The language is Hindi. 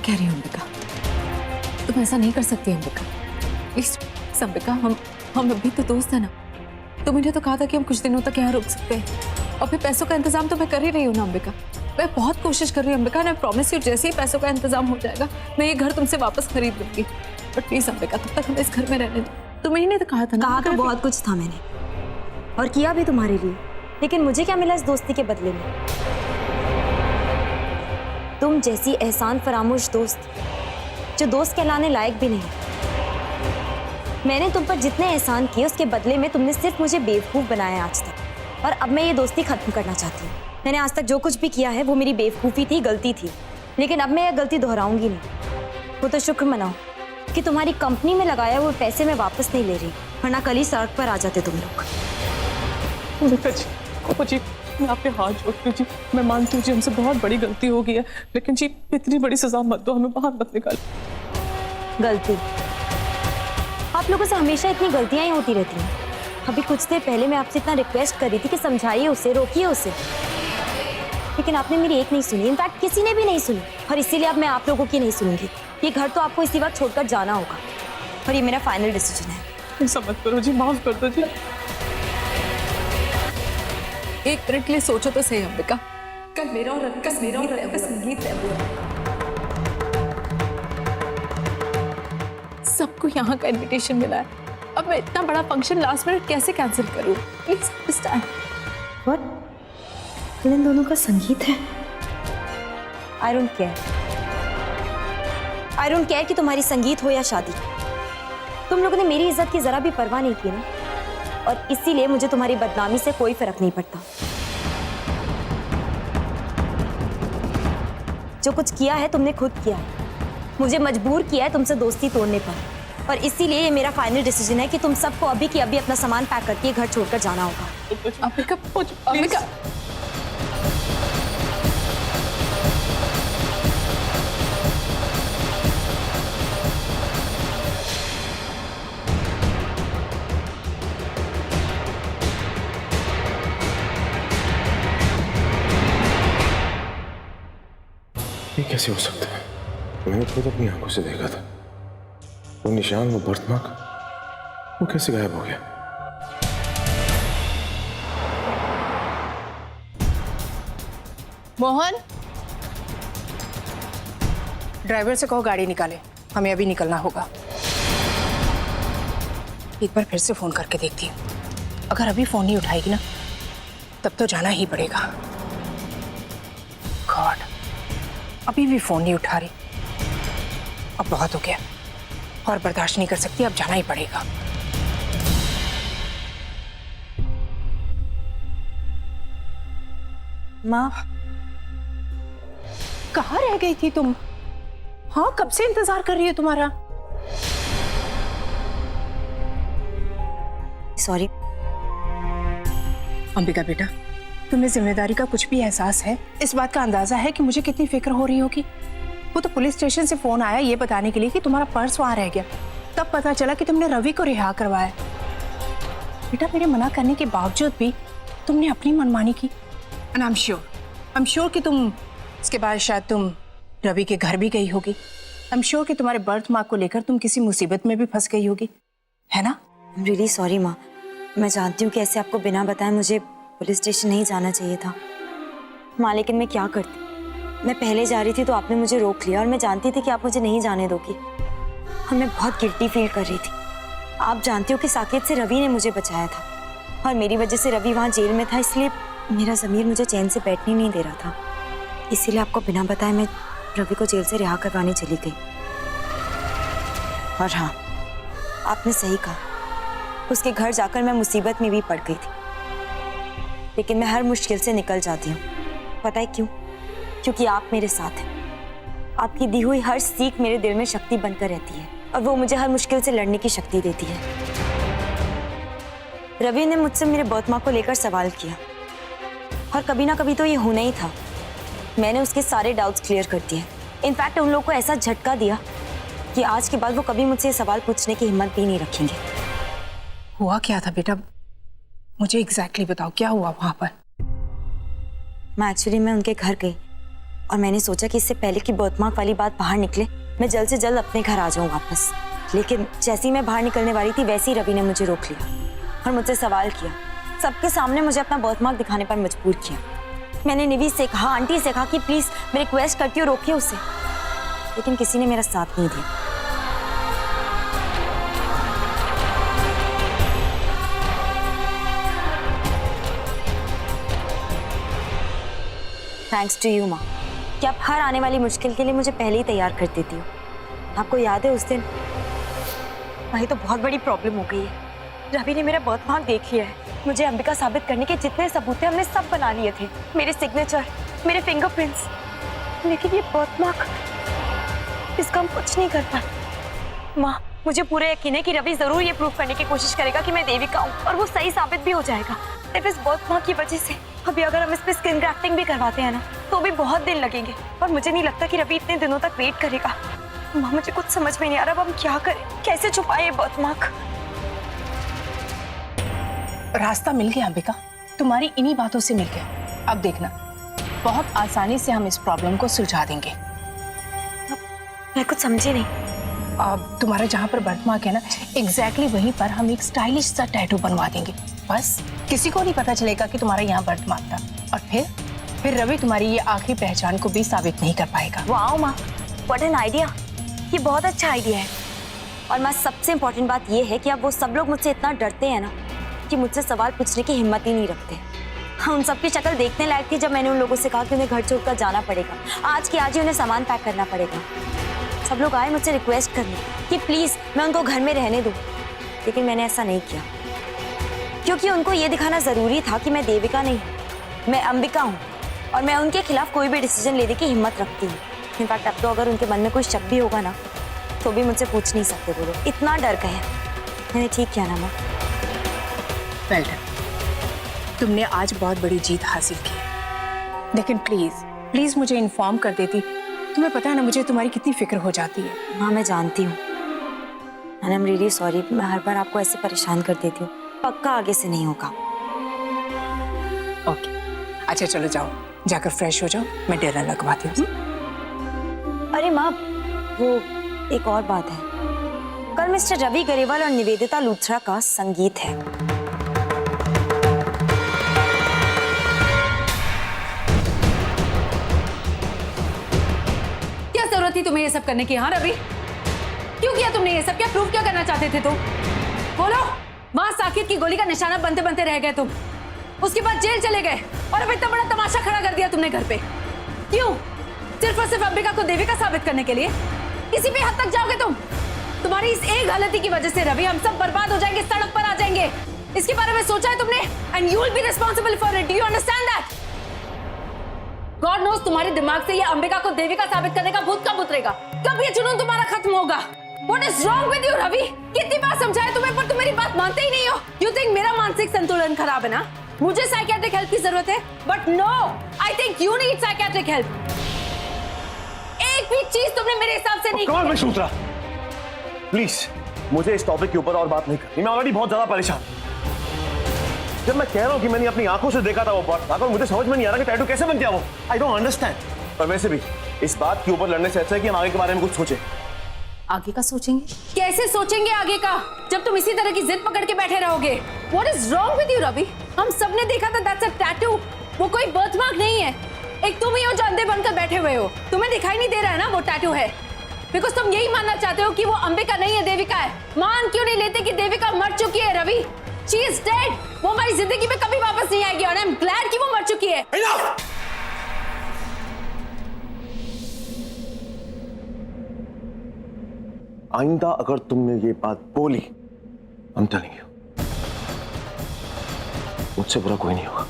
कह रही हो अंबिका? तुम ऐसा नहीं कर सकती अंबिका, प्लीज अंबिका। हम अभी तो दोस्त है ना। तुमने तो कहा था कि हम कुछ दिनों तक यहाँ रुक सकते हैं, और फिर पैसों का इंतजाम तो मैं कर ही रही हूँ ना अंबिका। मैं बहुत कोशिश कर रही हूँ अंबिका, मैं प्रॉमिस यू, जैसे ही पैसों का इंतजाम हो जाएगा मैं ये घर तुमसे वापस खरीद लूंगी। बट प्लीज अंबिका, तब तक हमें इस घर में रहने दो। तुम्हें ही नहीं तो कहा था ना? कहा तो बहुत कुछ था मैंने, और किया भी तुम्हारे लिए, लेकिन मुझे क्या मिला इस दोस्ती के बदले में? तुम जैसी एहसान फरामोश दोस्त, जो दोस्त कहलाने लायक भी नहीं। मैंने तुम पर जितने एहसान किए उसके बदले में तुमने सिर्फ मुझे बेवकूफ बनाया आज तक, और अब मैं ये दोस्ती खत्म करना चाहती हूँ। मैंने आज तक जो कुछ भी किया है वो मेरी बेवकूफ़ी थी, गलती थी, लेकिन अब मैं ये गलती दोहराऊंगी नहीं। वो तो शुक्र मनाओ कि तुम्हारी कंपनी में लगाया वो पैसे मैं वापस नहीं ले रही, वरना कल ही सड़क पर आ जाते तुम लोग। जी, मैं आपके हाथ जोड़ती हूँ जी, मैं मानती हूँ जी हमसे बहुत बड़ी गलती हो गई है, लेकिन जी इतनी बड़ी सजा मत दो, हमें बाहर मत निकाल। गलती? आप लोगों से हमेशा इतनी गलतियां ही होती रहती हैं। अभी कुछ देर पहले मैं आपसे इतना रिक्वेस्ट कर रही थी कि समझाइए उसे, रोकिए उसे, लेकिन आपने मेरी एक नहीं सुनी, इनफैक्ट किसी ने भी नहीं सुनी, और इसीलिए अब मैं आप लोगों की नहीं सुनूंगी। ये घर तो आपको इसी वक्त छोड़कर जाना होगा, और ये मेरा फाइनल डिसीजन है। ऐसा मत करो जी, माफ कर दो जी। एक मिनट के लिए सोचो तो सही अंबिका। कल मेरा और रवि का संगीत तय हुआ। सबको यहाँ का इनविटेशन मिला है, अब मैं इतना बड़ा फंक्शन लास्ट मिनट कैसे कैंसिल करूँ? Please understand. व्हाट? कल इन दोनों का संगीत है? I don't care. I don't care कि तुम्हारी संगीत हो या शादी। तुम लोगों ने मेरी इज्जत की जरा भी परवाह नहीं की ना, और इसीलिए मुझे तुम्हारी बदनामी से कोई फर्क नहीं पड़ता। जो कुछ किया है तुमने खुद किया है, मुझे मजबूर किया है तुमसे दोस्ती तोड़ने पर, और इसीलिए ये मेरा फाइनल डिसीजन है कि तुम सबको अभी की अभी अपना सामान पैक करके घर छोड़कर जाना होगा। अंबिका, अंबिका, ये कैसे हो सकता है? मैंने खुद अपनी आंखों से देखा था, वो निशान, वो बर्थमार्क, वो कैसे गायब हो गया? मोहन, ड्राइवर से कहो गाड़ी निकाले, हमें अभी निकलना होगा। एक बार फिर से फोन करके देखती हूँ, अगर अभी फोन नहीं उठाएगी ना तब तो जाना ही पड़ेगा। गॉड, अभी भी फोन नहीं उठा रही। अब बहुत हो गया, और बर्दाश्त नहीं कर सकती, अब जाना ही पड़ेगा। माँ, कहाँ रह गई थी तुम? हाँ, कब से इंतजार कर रही है तुम्हारा। सॉरी। अंबिका बेटा, तुम्हें जिम्मेदारी का कुछ भी एहसास है? इस बात का अंदाजा है कि मुझे कितनी फिक्र हो रही होगी? वो तो पुलिस स्टेशन से फोन आया ये बताने के लिए कि तुम्हारा पर्स वहां रह गया, तब पता चला कि तुमने रवि को रिहा करवाया। बेटा, मेरे मना करने के बावजूद भी तुमने अपनी मनमानी की, एंड आई एम श्योर कि तुम इसके बाद शायद तुम रवि के घर भी गई होगी। आई एम श्योर कि तुम्हारे बर्थ मार्क को लेकर तुम किसी मुसीबत में भी फंस गई होगी, है ना? आई एम रियली सॉरी माँ, मैं जानती हूँ कि ऐसे आपको बिना बताए मुझे पुलिस स्टेशन नहीं जाना चाहिए था माँ, लेकिन मैं क्या करती। मैं पहले जा रही थी तो आपने मुझे रोक लिया, और मैं जानती थी कि आप मुझे नहीं जाने दोगी, और मैं बहुत गिल्टी फील कर रही थी। आप जानती हो कि साकेत से रवि ने मुझे बचाया था, और मेरी वजह से रवि वहाँ जेल में था, इसलिए मेरा ज़मीर मुझे चैन से बैठने नहीं दे रहा था। इसीलिए आपको बिना बताए मैं रवि को जेल से रिहा करवाने चली गई। और हाँ, आपने सही कहा, उसके घर जाकर मैं मुसीबत में भी पड़ गई थी, लेकिन मैं हर मुश्किल से निकल जाती हूँ। पता है क्यों? क्योंकि आप मेरे साथ हैं। आपकी दी हुई हर सीख मेरे दिल में शक्ति बनकर रहती है, और वो मुझे हर मुश्किल से लड़ने की शक्ति देती है। रवि ने मुझसे मेरे बर्थ मार्क को लेकर सवाल किया, और कभी ना कभी तो ये होना ही था। मैंने उसके सारे डाउट्स क्लियर कर दिए। इनफैक्ट उन लोगों को ऐसा झटका दिया कि आज के बाद वो कभी मुझसे सवाल पूछने की हिम्मत भी नहीं रखेंगे। हुआ क्या था बेटा, मुझे एग्जैक्टली बताओ, क्या हुआ वहां पर? मैं उनके घर गई, और मैंने सोचा कि इससे पहले कि बर्थमार्क वाली बात बाहर निकले मैं जल्द से जल्द अपने घर आ जाऊं वापस। लेकिन जैसे ही मैं बाहर निकलने वाली थी वैसे ही रवि ने मुझे रोक लिया और मुझसे सवाल किया। सबके सामने मुझे अपना बर्थमार्क दिखाने पर मजबूर किया। मैंने निवी से कहा, आंटी से कहा कि प्लीज मैं रिक्वेस्ट करती हूँ रोकिए उसे, लेकिन किसी ने मेरा साथ नहीं दिया। थैंक्स टू यू माँ कि आप हर आने वाली मुश्किल के लिए मुझे पहले ही तैयार कर देती हो। आपको याद है उस दिन वही तो बहुत बड़ी प्रॉब्लम हो गई है। रवि ने मेरा बर्थमार्क देख लिया है। मुझे अंबिका साबित करने के जितने सबूत थे हमने सब बना लिए थे, मेरे सिग्नेचर, मेरे फिंगरप्रिंट्स, लेकिन ये बर्थमार्क, इसका हम कुछ नहीं कर पाए। माँ मुझे पूरा यकीन है कि रवि जरूर ये प्रूव करने की कोशिश करेगा कि मैं देविका हूँ और वो सही साबित भी हो जाएगा। सिर्फ इस बर्थमार्क की वजह से अभी अगर हम इस पे स्किन ग्राफ्टिंग भी करवाते हैं ना तो भी बहुत दिन लगेंगे और मुझे नहीं लगता कि रवि इतने दिनों तक वेट करेगा। माँ मुझे कुछ समझ में नहीं आ रहा अब हम क्या करें, कैसे छुपाए ये बर्थमार्क। रास्ता मिल गया अंबिका, तुम्हारी इन्हीं बातों से मिल गया। अब देखना बहुत आसानी से हम इस प्रॉब्लम को सुलझा देंगे। मैं कुछ समझी नहीं। अब तुम्हारा जहाँ पर बर्थमार्क है ना एग्जैक्टली वहीं पर हम एक स्टाइलिश सा टैटू बनवा देंगे। बस किसी को नहीं पता चलेगा कि तुम्हारा यहाँ बर्थमार्क था और फिर रवि तुम्हारी ये आखिरी पहचान को भी साबित नहीं कर पाएगा। वाओ माँ, व्हाट एन आइडिया, ये बहुत अच्छा आइडिया है। और माँ सबसे इम्पोर्टेंट बात ये है कि अब वो सब लोग मुझसे इतना डरते हैं ना कि मुझसे सवाल पूछने की हिम्मत ही नहीं रखते। हाँ, उन सबकी शक्ल देखने लायक थी जब मैंने उन लोगों से कहा कि उन्हें घर छोड़कर जाना पड़ेगा, आज के आज ही उन्हें सामान पैक करना पड़ेगा। सब लोग आए मुझसे रिक्वेस्ट करने कि प्लीज मैं उनको घर में रहने दूं, लेकिन मैंने ऐसा नहीं किया क्योंकि उनको ये दिखाना जरूरी था कि मैं देविका नहीं, मैं अंबिका हूँ और मैं उनके खिलाफ कोई भी डिसीजन लेने की हिम्मत रखती हूँ। इनफैक्ट अब तो अगर उनके मन में कोई शक भी होगा ना तो भी मुझसे पूछ नहीं सकते वो लोग, इतना डर गए हैं। मैंने ठीक किया ना माँ? वेल डन, तुमने आज बहुत बड़ी जीत हासिल की, लेकिन प्लीज मुझे इन्फॉर्म कर देती। तुम्हें पता है ना मुझे तुम्हारी कितनी फिक्र हो जाती है। हाँ मैं जानती हूँ, आई एम रियली सॉरी, मैं हर बार आपको ऐसे परेशान कर देती हूँ। पक्का आगे से नहीं होगा। ओके अच्छा चलो जाओ, जाकर फ्रेश हो जाओ, मैं डिनर लगवाती हूँ। अरे माँ वो एक और बात है, कल मिस्टर रवि गरेवाल और निवेदिता लूथरा का संगीत है। क्या जरूरत थी तुम्हें ये सब करने की? हाँ रवि, क्यों किया तुमने ये सब? क्या प्रूव क्या करना चाहते थे तुम? बोलो। वहां साकिब की गोली का निशाना बनते बनते रह गए तुम, उसके बाद जेल चले गए और अब इतना बड़ा तमाशा खड़ा कर दिया तुमने घर पे। क्यों? सिर्फ और सिर्फ अंबिका को देविका साबित करने के लिए? इसी पे हद तक जाओगे तुम? तुम्हारी इस एक गलती की वजह से रवि हम सब बर्बाद हो जाएंगे, सड़क पर आ जाएंगे। इसके बारे में सोचा है तुमने? And you will be responsible for it, do you understand that? God knows तुम्हारे दिमाग से ये अंबिका को देविका साबित करने का भूत कब उतरेगा, कब ये जुनून तुम्हारा खत्म होगा? What is wrong with you, Ravi? कितनी बार समझाया तुम्हें पर तुम मेरी बात मानते ही नहीं हो। You think मेरा मानसिक संतुलन खराब है ना? मुझे साइकियाट्रिक हेल्प की जरूरत है, but no, I think you need psychiatric help. एक भी चीज तुमने मेरे हिसाब से नहीं की। कौन मैं सूत्रा? प्लीज मुझे इस टॉपिक के ऊपर और बात नहीं करनी, मैं ऑलरेडी बहुत ज्यादा परेशान। जब मैं कह रहा हूँ कि मैंने अपनी आंखों से देखा था वो बर्थमार्क और मुझे समझ में नहीं आ रहा कि टैटू कैसे बन गया वो। I don't understand. पर वैसे भी इस बात के ऊपर लड़ने से अच्छा है कि हम आगे के बारे में कुछ सोचें। आगे का सोचेंगे? कैसे सोचेंगे आगे का जब तुम इसी तरह की जिद पकड़ के बैठे रहोगे? What is wrong with you, Ravi? हम सबने देखा था that's a tattoo, वो कोई बर्थमार्क नहीं है। एक तुम ही हो जो अंधे बनकर बैठे हुए हो, तुम्हें दिखाई नहीं दे रहा है ना वो टैटू है, बिकॉज तुम यही मानना चाहते हो कि वो अंबिका नहीं है, देविका है। मान क्यों नहीं लेते कि देविका मर चुकी है रवि? She is dead, वो हमारी जिंदगी में कभी वापस नहीं आएगी और आई एम ग्लैड कि वो मर चुकी है। Enough! आइंदा अगर तुमने ये बात बोली, I'm telling you, मुझसे बुरा कोई नहीं होगा।